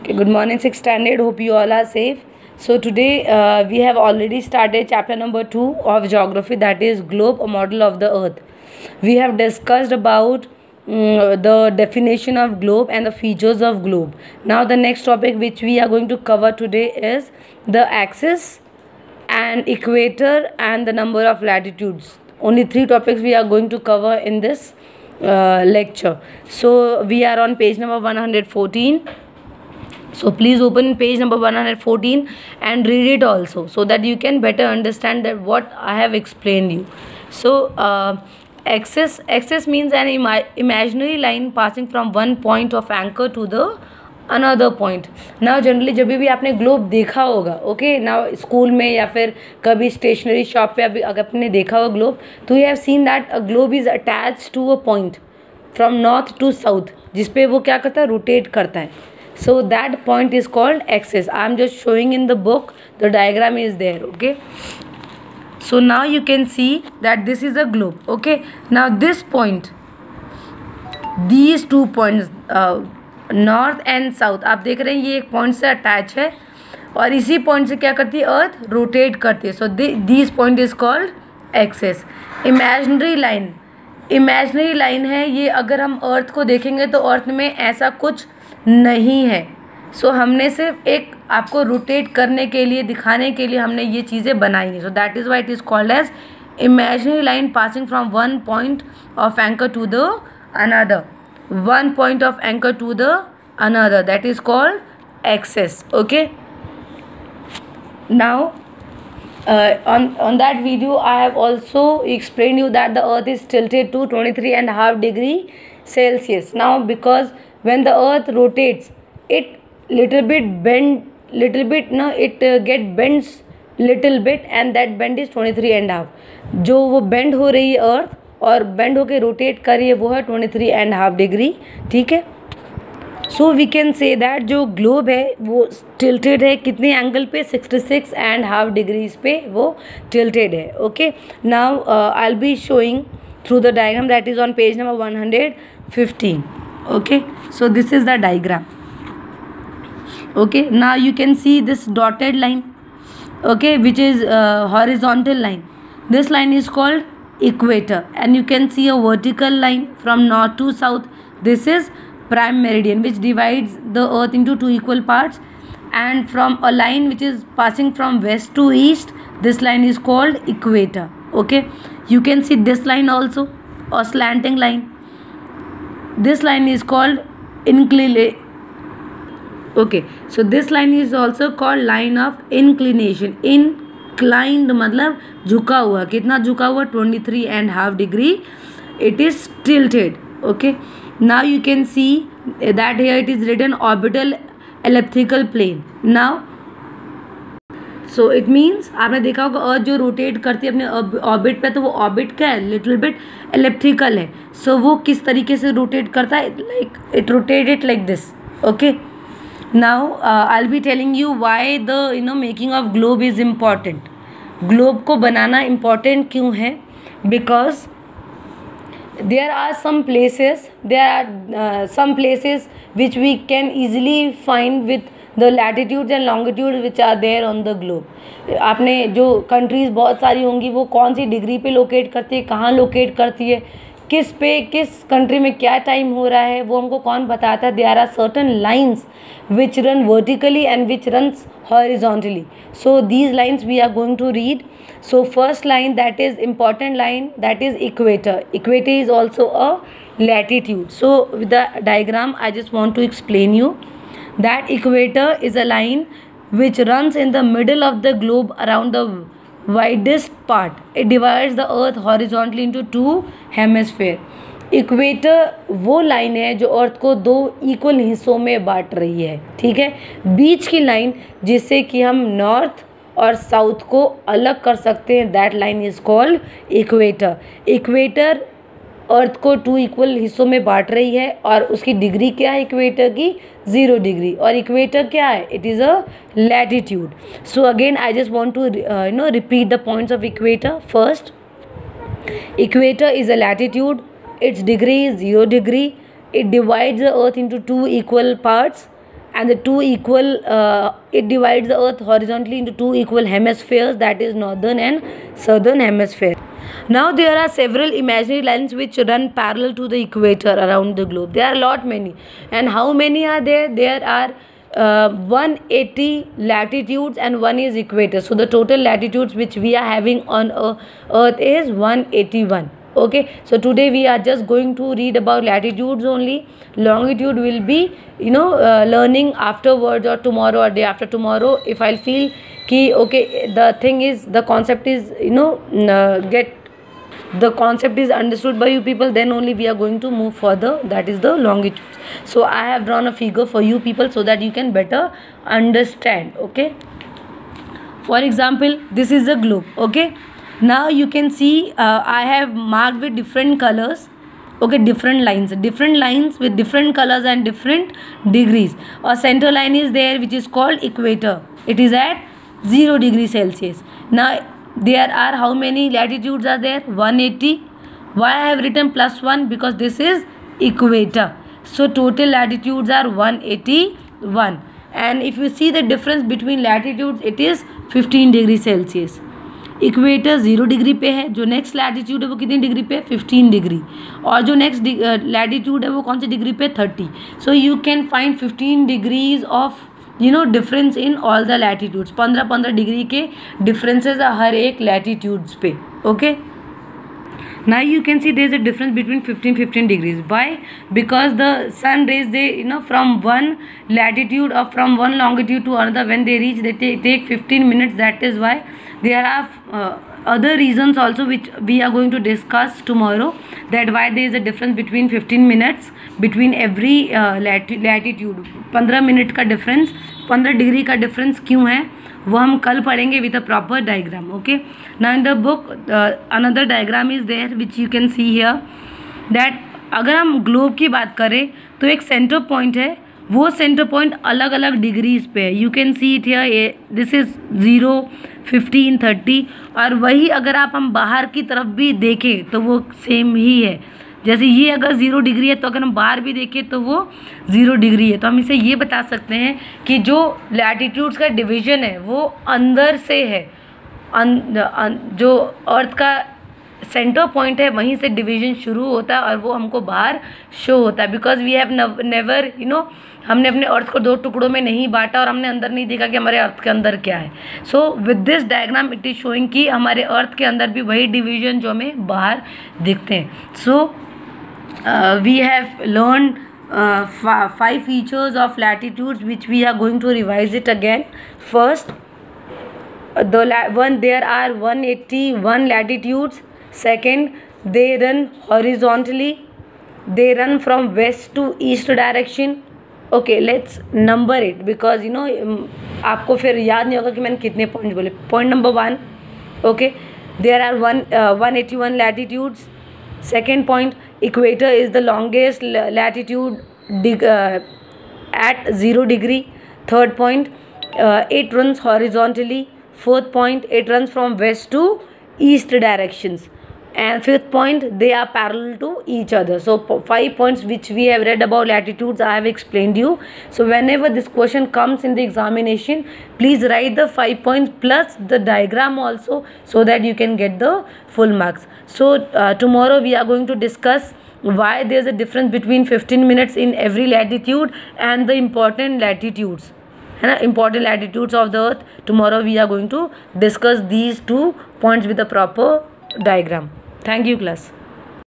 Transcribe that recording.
Okay, good morning, 6th standard. Hope you all are safe. So today we have already started chapter number 2 of geography, that is globe, a model of the earth. We have discussed about the definition of globe and the features of globe. Now the next topic which we are going to cover today is the axis and equator and the number of latitudes. Only 3 topics we are going to cover in this lecture. So we are on page number 114. So please open page number 114 and read it also, so that you can better understand that what I have explained you. So axis means an imaginary line passing from one point of anchor to the another point. ना generally जब भी आपने globe देखा होगा, okay ना school में या फिर कभी स्टेशनरी शॉप पे अभी अगर आपने देखा होगा ग्लोब, तो you have seen that a globe is attach to a point from north to south, जिसपे वो क्या करता है, रोटेट करता है. So that point is called axis. I am just showing in the book, the diagram is there. Okay, so now you can see that this is a globe. Okay, now this point, these 2 points, north and south, आप देख रहे हैं ये एक point से attach है और इसी पॉइंट से क्या करती है, अर्थ रोटेट करती है. So this point is called axis. Imaginary line है ये. अगर हम अर्थ को देखेंगे तो अर्थ में ऐसा कुछ नहीं है. सो हमने सिर्फ एक आपको रोटेट करने के लिए, दिखाने के लिए हमने ये चीज़ें बनाई हैं. So that is why it is called as imaginary line passing from one point of anchor to the another. One point of anchor to the another, that is called axis. Okay, now on that video I have also explained you that the earth is tilted to 23.5 degree Celsius. Now because when the earth rotates, it little bit get bends little bit, and that bend is 23.5. जो वो bend हो रही है earth और bend होके rotate कर रही है वो है 23.5 डिग्री. ठीक है, so we can say that जो ग्लोब है वो टिल्टेड है कितने एंगल पे, 66.5 डिग्रीज पे वो टिल्टेड है. Okay, now I will be showing through the diagram that is on page number 115. Okay, so this is the diagram. Okay, now you can see this dotted line, okay, which is horizontal line. This line is called equator, and you can see a vertical line from north to south. This is prime meridian, which divides the earth into 2 equal parts, and from a line which is passing from west to east, this line is called equator. Okay, you can see this line also, a slanting line. This line is called inclination. Okay, so this line is also called line of inclination. Inclined मतलब झुका हुआ. कितना झुका हुआ, 23.5 degree. It is tilted. Okay, now you can see that here it is written orbital elliptical plane. Now so it means आपने देखा होगा अर्थ जो रोटेट करती है अपने ऑर्बिट पे, तो वो ऑर्बिट क्या है, लिटिल बिट एलिप्टिकल है. सो वो किस तरीके से रोटेट करता है, like it rotated like this. Okay, now I will be telling you why the making of globe is important. Globe को बनाना इम्पॉर्टेंट क्यों है, because there are some places which we can easily find with the latitudes and longitude which are there on the globe. आपने जो countries बहुत सारी होंगी वो कौन सी डिग्री पे लोकेट करती है, कहाँ लोकेट करती है, किस कंट्री में क्या टाइम हो रहा है, वो हमको कौन बताता है. There are certain lines which run vertically and which runs horizontally. So these lines we are going to read. So first line, that is important line, that is equator. Equator is also a latitude. So with the diagram I just want to explain you that equator is a line which runs in the middle of the globe around the widest part. It divides the earth horizontally into 2 hemisphere. Equator वो line है जो अर्थ को 2 equal हिस्सों में बांट रही है. ठीक है, बीच की लाइन जिससे कि हम नॉर्थ और साउथ को अलग कर सकते हैं, that line is called equator. Equator earth को 2 इक्वल हिस्सों में बांट रही है और उसकी डिग्री क्या है इक्वेटर की, 0 डिग्री. और इक्वेटर क्या है, it is a latitude. So again I just want to repeat the points of equator. First, equator is a latitude. Its degree is 0 degree. It divides the earth into 2 equal parts and the two equal it divides the earth horizontally into two equal hemispheres, that is northern and southern hemisphere. Now there are several imaginary lines which run parallel to the equator around the globe. There are many, and how many are there? There are 180 latitudes and one is equator. So the total latitudes which we are having on earth is 181. Okay, so today we are just going to read about latitudes only. Longitude will be learning afterwards, or tomorrow or day after tomorrow, if I'll feel ki okay, the concept is the concept is understood by you people, then only we are going to move further, that is the longitudes. So I have drawn a figure for you people so that you can better understand. Okay, for example, this is a globe. Okay, now you can see I have marked with different colors. Okay, different lines with different colors and different degrees. A center line is there which is called equator. It is at 0 degrees Celsius. Now there are how many latitudes are there? 180. Why I have written +1? Because this is equator. So total latitudes are 181. And if you see the difference between latitudes, it is 15 degrees Celsius. Equator 0 degree पे है, जो next latitude है वो कितनी degree पे? 15 degree. और जो next latitude है वो कौन सी डिग्री पे? 30. So you can find 15 degrees of difference in all the latitudes. 15 degree के डिफरेंसेस हर एक लैटिट्यूड्स पे. Okay, now you can see there is a difference between 15 degrees. Why? Because the sun rays, they from one latitude or from one longitude to another, when they reach, they take 15 minutes. That is why there are other reasons also which we are going to discuss tomorrow, that why there is a difference between 15 minutes between every latitude. 15 minute का difference, 15 degree का difference क्यों है वो हम कल पढ़ेंगे with a proper diagram. Okay, now in the book another diagram is there which you can see here, that अगर हम ग्लोब की बात करें तो एक सेंटर पॉइंट है, वो सेंटर पॉइंट अलग अलग डिग्रीज पे है. You can see it here, this is 0, 15, 30. और वही अगर हम बाहर की तरफ भी देखें तो वो सेम ही है. जैसे ये अगर 0 डिग्री है तो अगर हम बाहर भी देखें तो वो 0 डिग्री है. तो हम इसे ये बता सकते हैं कि जो लैटिट्यूड्स का डिवीज़न है वो अंदर से है. जो अर्थ का सेंटर पॉइंट है वहीं से डिवीज़न शुरू होता है और वो हमको बाहर शो होता है. बिकॉज वी हैव नेवर हमने अपने अर्थ को 2 टुकड़ों में नहीं बांटा और हमने अंदर नहीं देखा कि हमारे अर्थ के अंदर क्या है. So with this diagram it is showing कि हमारे अर्थ के अंदर भी वही डिवीज़न जो हमें बाहर दिखते हैं. सो we have learned 5 features of latitudes which we are going to revise it again. First, there are 181 latitudes. Second, they run horizontally. They run from west to east direction. Okay, let's number it because आपको फिर याद नहीं होगा कि मैंने कितने point बोले. Point number 1, okay, there are 181 latitudes. Second point, equator is the longest latitude at 0 degree. Third point, it runs horizontally. Fourth point, it runs from west to east directions. And fifth point, they are parallel to each other. So 5 points which we have read about latitudes I have explained you. So whenever this question comes in the examination, please write the 5 points plus the diagram also so that you can get the full marks. So tomorrow we are going to discuss why there is a difference between 15 minutes in every latitude and the important latitudes. Important latitudes of the earth. Tomorrow we are going to discuss these 2 points with a proper diagram. Thank you, class.